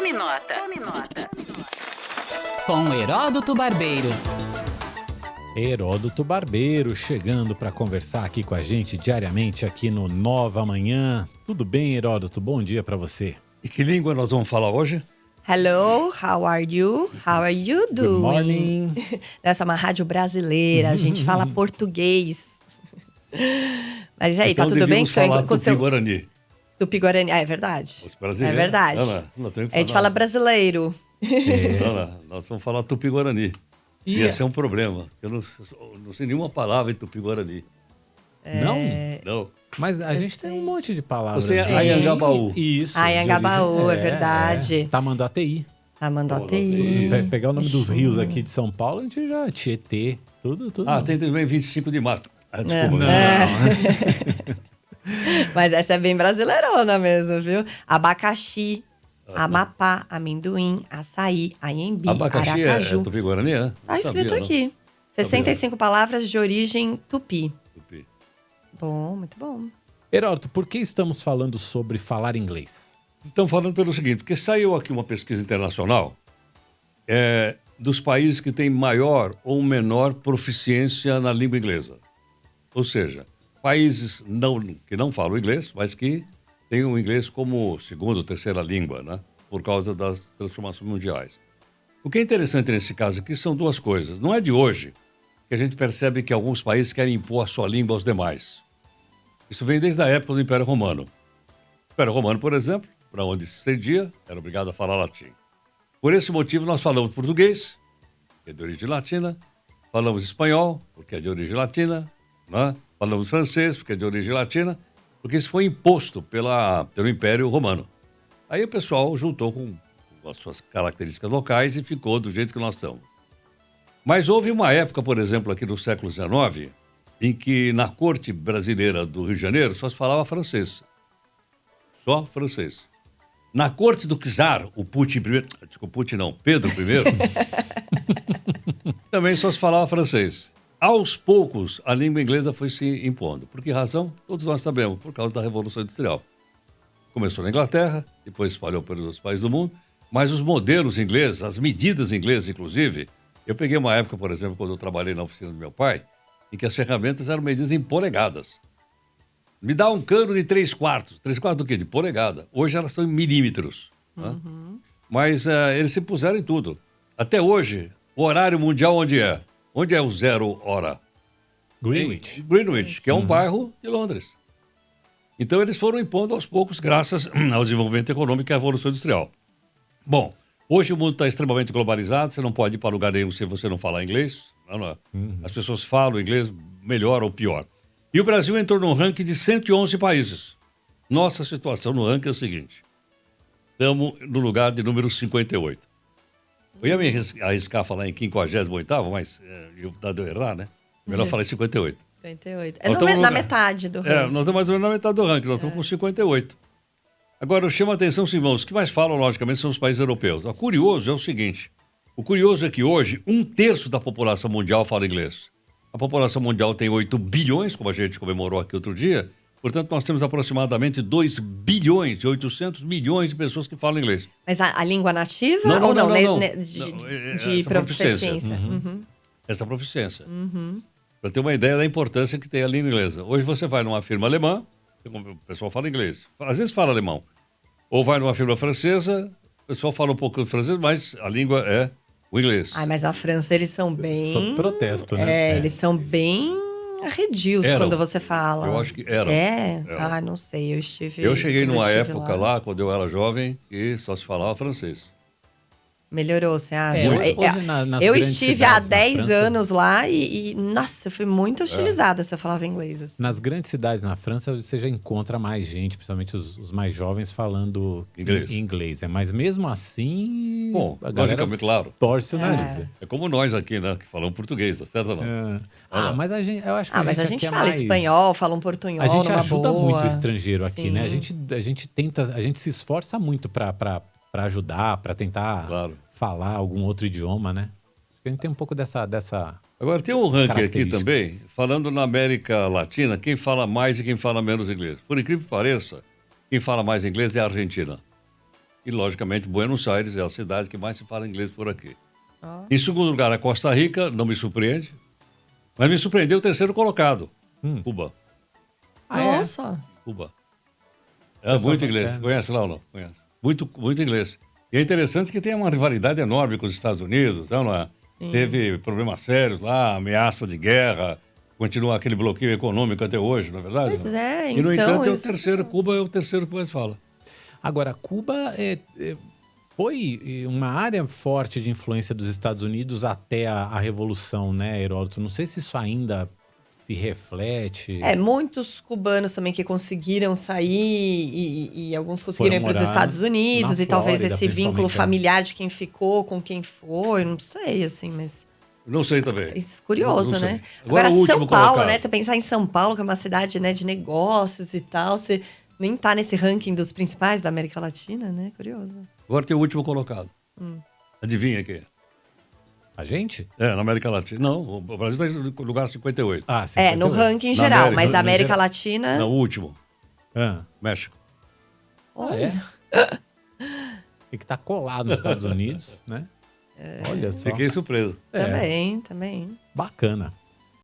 Tome nota. Com Heródoto Barbeiro. Heródoto Barbeiro chegando para conversar aqui com a gente diariamente aqui no Nova Manhã. Tudo bem, Heródoto? Bom dia para você. E que língua nós vamos falar hoje? Hello, how are you? How are you doing? Good morning. Essa é uma rádio brasileira, a gente fala português. Mas e aí, então, tá tudo bem? Falar Tupi-Guarani. Tupi-Guarani, é verdade. É verdade. Não, a gente fala brasileiro. Nós vamos falar Tupi-Guarani. Ia ser um problema. Eu não sei nenhuma palavra em Tupi-Guarani. Não. Mas a gente tem um monte de palavras. Você é Anhangabaú. Isso. Anhangabaú, é verdade. Tamanduateí. Tamanduateí. Pegar o nome dos rios aqui de São Paulo, a gente já... Tietê, tudo. Tem também 25 de março. Desculpa. Mas essa é bem brasileirona mesmo, viu? Abacaxi, Amapá, amendoim, açaí, anhembi, abacaxi aracaju. É Tupi-Guarani, é? Tá escrito aqui. 65 palavras de origem tupi. Bom, muito bom. Heródoto, por que estamos falando sobre falar inglês? Estamos falando pelo seguinte, porque saiu aqui uma pesquisa internacional dos países que têm maior ou menor proficiência na língua inglesa. Ou seja, países que não falam inglês, mas que têm o inglês como segunda ou terceira língua, né? Por causa das transformações mundiais. O que é interessante nesse caso aqui são duas coisas. Não é de hoje que a gente percebe que alguns países querem impor a sua língua aos demais. Isso vem desde a época do Império Romano. O Império Romano, por exemplo, para onde se estendia, era obrigado a falar latim. Por esse motivo, nós falamos português, que é de origem latina, falamos espanhol, porque é de origem latina, né? Falamos francês, porque é de origem latina, porque isso foi imposto pelo Império Romano. Aí o pessoal juntou com as suas características locais e ficou do jeito que nós estamos. Mas houve uma época, por exemplo, aqui no século XIX, em que na corte brasileira do Rio de Janeiro só se falava francês. Só francês. Na corte do czar, Pedro I, também só se falava francês. Aos poucos, a língua inglesa foi se impondo. Por que razão? Todos nós sabemos, por causa da Revolução Industrial. Começou na Inglaterra, depois espalhou pelos outros países do mundo, mas os modelos ingleses, as medidas inglesas, inclusive, eu peguei uma época, por exemplo, quando eu trabalhei na oficina do meu pai, em que as ferramentas eram medidas em polegadas. Me dá um cano de 3/4. 3/4 do quê? De polegada. Hoje elas são em milímetros. Né? Mas eles se puseram em tudo. Até hoje, o horário mundial onde é? Onde é o 0 hora? Greenwich, que é um bairro de Londres. Então eles foram impondo aos poucos, graças ao desenvolvimento econômico e à Revolução Industrial. Bom, hoje o mundo está extremamente globalizado, você não pode ir para lugar nenhum se você não falar inglês. Não. As pessoas falam inglês melhor ou pior. E o Brasil entrou num ranking de 111 países. Nossa situação no ranking é o seguinte. Estamos no lugar de número 58. Eu ia me arriscar a falar em 58º, mas deu errar, né? Melhor falar em 58. 58. É na metade do ranking. Nós estamos mais ou menos na metade do ranking, nós estamos com 58. Agora, chama a atenção, irmãos, os que mais falam, logicamente, são os países europeus. O curioso é o seguinte. O curioso é que hoje, 1/3 da população mundial fala inglês. A população mundial tem 8 bilhões, como a gente comemorou aqui outro dia. Portanto, nós temos aproximadamente 2 bilhões e 800 milhões de pessoas que falam inglês. Mas a língua nativa ou não? De proficiência. Essa proficiência. Para ter uma ideia da importância que tem a língua inglesa. Hoje você vai numa firma alemã, o pessoal fala inglês. Às vezes fala alemão. Ou vai numa firma francesa, o pessoal fala um pouco de francês, mas a língua é o inglês. Mas na França eles são bem... Só protesto, né? Eles são bem arredios quando você fala. Eu acho que eram. Não sei, eu cheguei numa época lá, quando eu era jovem, e só se falava francês. Melhorou, você acha? Hoje eu estive há 10 anos lá e, nossa, eu fui muito hostilizada se eu falava inglês. Assim. Nas grandes cidades na França, você já encontra mais gente, principalmente os mais jovens, falando inglês. Mas mesmo assim, a galera claro. Torce o nariz. É como nós aqui, né? Que falamos português, tá certo ou não? Mas a gente, eu acho que a gente fala espanhol, fala um portunhol. A gente ajuda boa. muito o estrangeiro aqui, né? A gente se esforça muito para ajudar, para tentar falar algum outro idioma, né? Acho que a gente tem um pouco dessa Agora, tem um ranking aqui também, falando na América Latina, quem fala mais e quem fala menos inglês. Por incrível que pareça, quem fala mais inglês é a Argentina. E, logicamente, Buenos Aires é a cidade que mais se fala inglês por aqui. Ó. Em segundo lugar, a Costa Rica, não me surpreende. Mas me surpreendeu o terceiro colocado, Cuba. Nossa. Cuba. É muito inglês. bacana. Conhece lá ou não? Conhece. Muito, muito inglês. E é interessante que tem uma rivalidade enorme com os Estados Unidos. Então, não é? Teve problemas sérios lá, ameaça de guerra, continua aquele bloqueio econômico até hoje, não é verdade? Pois é, E, no então, entanto, é o isso- terceiro. Cuba é o terceiro que mais fala. Agora, Cuba foi uma área forte de influência dos Estados Unidos até a Revolução, né, Heródoto? Não sei se isso ainda se reflete. Muitos cubanos também que conseguiram sair e alguns conseguiram ir para os morar Estados Unidos na e talvez Flórida, esse vínculo principalmente, familiar de quem ficou com quem foi, não sei, assim, mas Não sei também. isso é curioso, Não sei. né? Agora, o São último Paulo, colocado. né? Você pensar em São Paulo, que é uma cidade, né, de negócios e tal, você nem tá nesse ranking dos principais da América Latina, né? Curioso. Agora tem o último colocado. Adivinha quem é? A gente? Na América Latina. Não, o Brasil está em lugar 58. Ah, No 58. ranking Na geral, América, mas da no América geral. Latina. Não, o último. Ah, México. Olha. tem que estar colado nos Estados Unidos, né? Olha só. Fiquei surpreso. É, Também. bacana.